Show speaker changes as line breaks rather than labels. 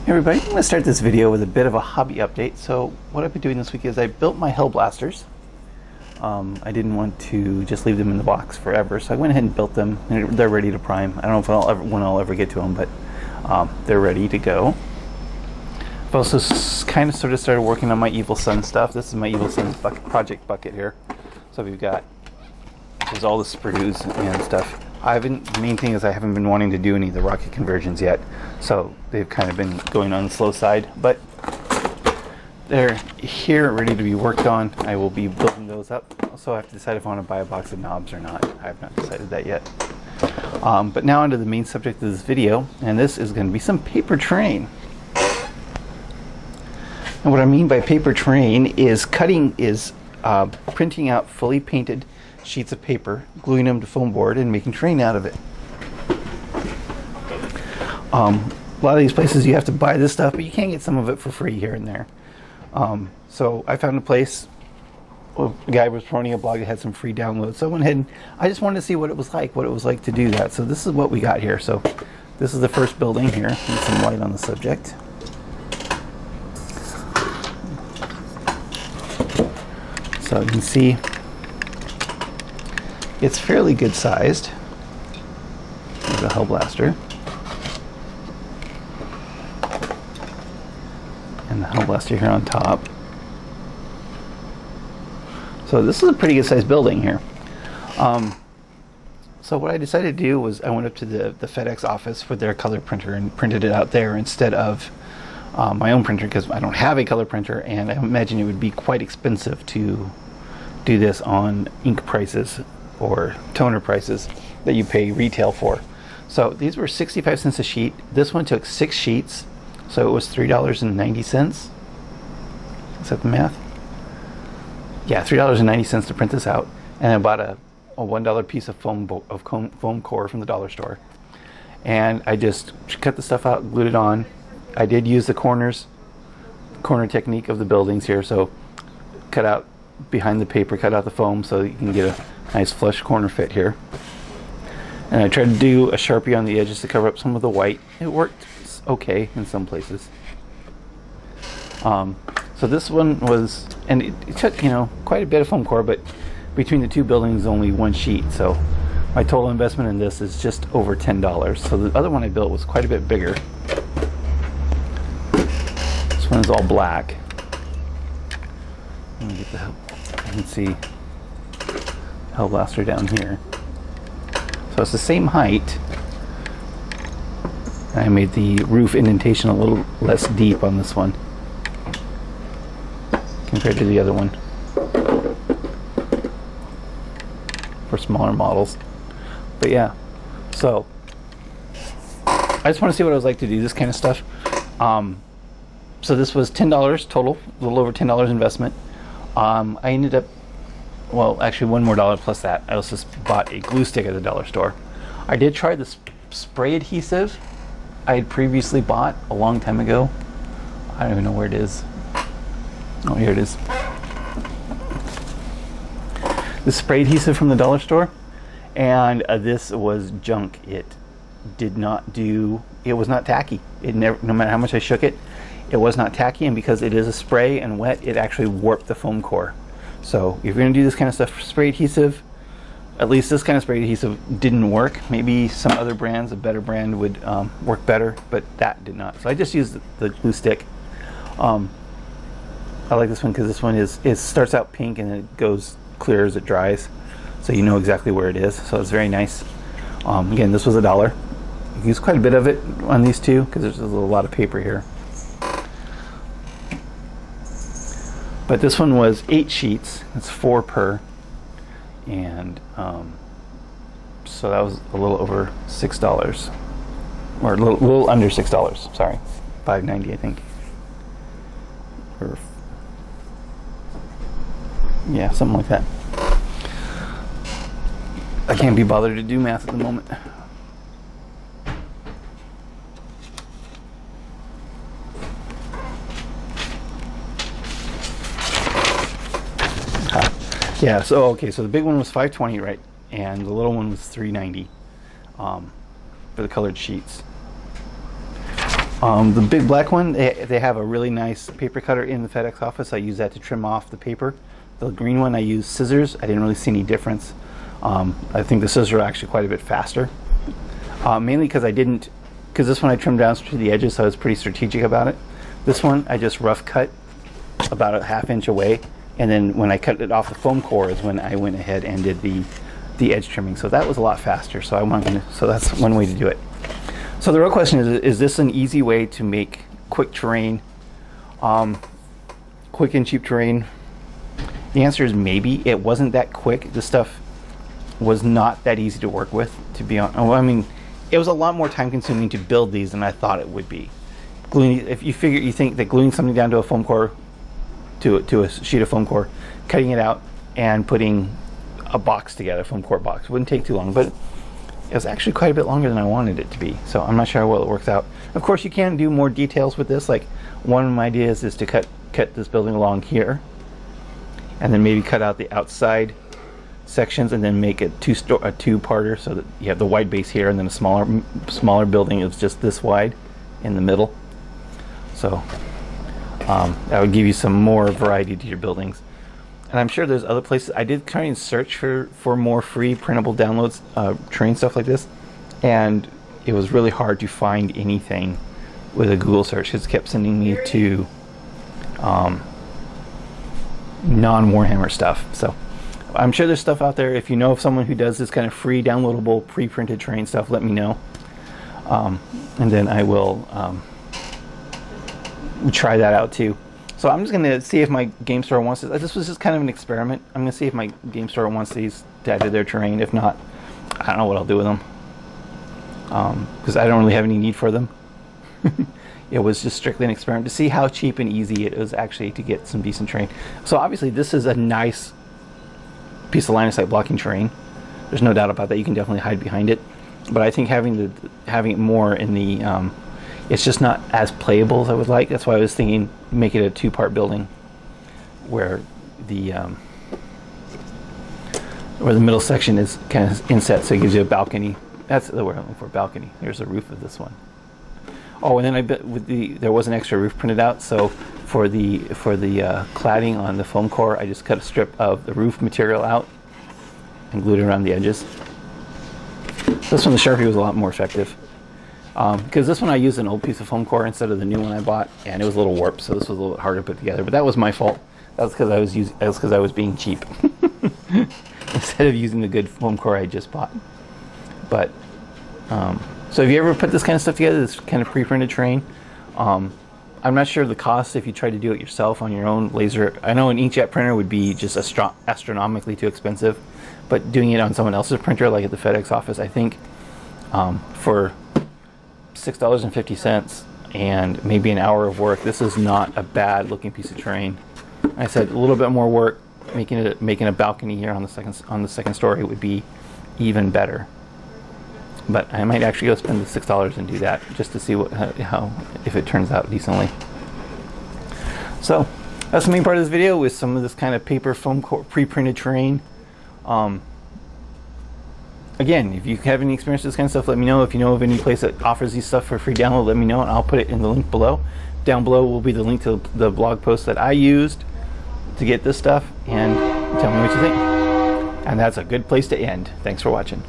Hey everybody, I'm going to start this video with a bit of a hobby update. So what I've been doing this week is I built my Hell Blasters. I didn't want to just leave them in the box forever, so I went ahead and built them, and they're ready to prime. I don't know if when I'll ever get to them, but they're ready to go. I've also kind of sort of started working on my Evil Sun stuff. This is my Evil Sun project bucket here. So we've got, there's all the sprues and stuff. The main thing is I haven't been wanting to do any of the rocket conversions yet, so they've kind of been going on the slow side, but they're here ready to be worked on. I will be building those up, so I have to decide if I want to buy a box of knobs or not. I have not decided that yet. But now onto the main subject of this video, and this is going to be some paper terrain. And what I mean by paper terrain is printing out fully painted sheets of paper, gluing them to foam board, and making terrain out of it. A lot of these places you have to buy this stuff, but you can get some of it for free here and there. So I found a place, a guy was promoting a blog that had some free downloads, so I went ahead and I just wanted to see what it was like to do that. So this is what we got here. So this is the first building here. Need some light on the subject. So you can see it's fairly good sized. There's a Hell Blaster. And the Hell Blaster here on top. So this is a pretty good sized building here. So what I decided to do was I went up to the FedEx office with their color printer and printed it out there instead of my own printer, because I don't have a color printer, and I imagine it would be quite expensive to do this on ink prices or toner prices that you pay retail for. So these were 65 cents a sheet. This one took 6 sheets, so it was $3.90. Is that the math? Yeah, $3.90 to print this out. And I bought a $1 piece of foam core from the dollar store. And I just cut the stuff out, glued it on. I did use the corner technique of the buildings here, so cut out behind the paper, cut out the foam so that you can get a nice flush corner fit here. And I tried to do a Sharpie on the edges to cover up some of the white. It worked okay in some places. So this one was, and it took, quite a bit of foam core, but between the two buildings only 1 sheet. So my total investment in this is just over $10. So the other one I built was quite a bit bigger. This one is all black. Let me get the help. You can see Hell Blaster down here. So it's the same height. I made the roof indentation a little less deep on this one compared to the other one for smaller models. But yeah, so I just want to see what it was like to do this kind of stuff. So this was $10 total, a little over $10 investment. I ended up, well, actually $1 more plus that. I also bought a glue stick at the dollar store. I did try the spray adhesive I had previously bought a long time ago. I don't even know where it is. Oh, here it is. The spray adhesive from the dollar store, and this was junk. It did not do, it was not tacky. It never, no matter how much I shook it, it was not tacky, and because it is a spray and wet, it actually warped the foam core. So if you're going to do this kind of stuff for spray adhesive, at least this kind of spray adhesive didn't work. Maybe some other brands, a better brand, would work better, but that did not. So I just used the glue stick. I like this one because this one it starts out pink and it goes clear as it dries, so you know exactly where it is. So it's very nice. Again, this was $1. I used quite a bit of it on these two because there's a lot of paper here. But this one was 8 sheets. It's 4 per, and so that was a little over $6, or a little under $6. Sorry, $5.90 I think, or yeah, something like that. I can't be bothered to do math at the moment. Yeah, so okay, so the big one was $5.20, right? And the little one was $3.90 for the colored sheets. The big black one, they have a really nice paper cutter in the FedEx office. I use that to trim off the paper. The green one, I use scissors. I didn't really see any difference. I think the scissors are actually quite a bit faster. Mainly because because this one I trimmed down to the edges, so I was pretty strategic about it. This one, I just rough cut about a ½ inch away, and then when I cut it off the foam core is when I went ahead and did the edge trimming. So that was a lot faster. So that's one way to do it. So the real question is this an easy way to make quick terrain, quick and cheap terrain? The answer is maybe. It wasn't that quick. This stuff was not that easy to work with, to be honest. I mean, it was a lot more time consuming to build these than I thought it would be. Gluing, if you think that gluing something down to a foam core, to a sheet of foam core, cutting it out and putting a box together, foam core box, wouldn't take too long, but it was actually quite a bit longer than I wanted it to be. So I'm not sure how well it works out. Of course, you can do more details with this. Like, one of my ideas is to cut this building along here, and then maybe cut out the outside sections and then make it a two-parter, so that you have the wide base here and then a smaller building is just this wide in the middle. So that would give you some more variety to your buildings. And I'm sure there's other places. I did try and search for more free printable downloads, terrain stuff like this, and it was really hard to find anything with a Google search, because it kept sending me to non-Warhammer stuff. So I'm sure there's stuff out there. If you know of someone who does this kind of free downloadable pre-printed terrain stuff, let me know, and then I will try that out too. So I'm just going to see if my game store wants this. This was just kind of an experiment. I'm going to see if my game store wants these to add to their terrain. If not, I don't know what I'll do with them, because I don't really have any need for them. It was just strictly an experiment to see how cheap and easy it is actually to get some decent terrain. So obviously this is a nice piece of line of sight blocking terrain. There's no doubt about that. You can definitely hide behind it. But I think having it more in the it's just not as playable as I would like. That's why I was thinking make it a two-part building, where the middle section is kind of inset, so it gives you a balcony. That's the word I'm looking for, balcony. Here's the roof of this one. Oh, and then I bet there was an extra roof printed out, so for the cladding on the foam core, I just cut a strip of the roof material out and glued it around the edges. This one, the Sharpie, was a lot more effective. Because this one I used an old piece of foam core instead of the new one I bought, and it was a little warped, so this was a little bit harder to put together. But that was my fault. That was because I was being cheap instead of using the good foam core I just bought. But so if you ever put this kind of stuff together, this kind of pre-printed terrain, I'm not sure of the cost if you try to do it yourself on your own laser. I know an inkjet printer would be just astronomically too expensive, but doing it on someone else's printer, like at the FedEx office, I think for $6.50 and maybe an hour of work, this is not a bad looking piece of terrain. Like I said, a little bit more work, making a balcony here on the second story would be even better. But I might actually go spend the $6 and do that, just to see if it turns out decently. So that's the main part of this video, with some of this kind of paper foam pre-printed terrain. Again, if you have any experience with this kind of stuff, let me know. If you know of any place that offers these stuff for free download, let me know, and I'll put it in the link below. Down below will be the link to the blog post that I used to get this stuff, and tell me what you think. And that's a good place to end. Thanks for watching.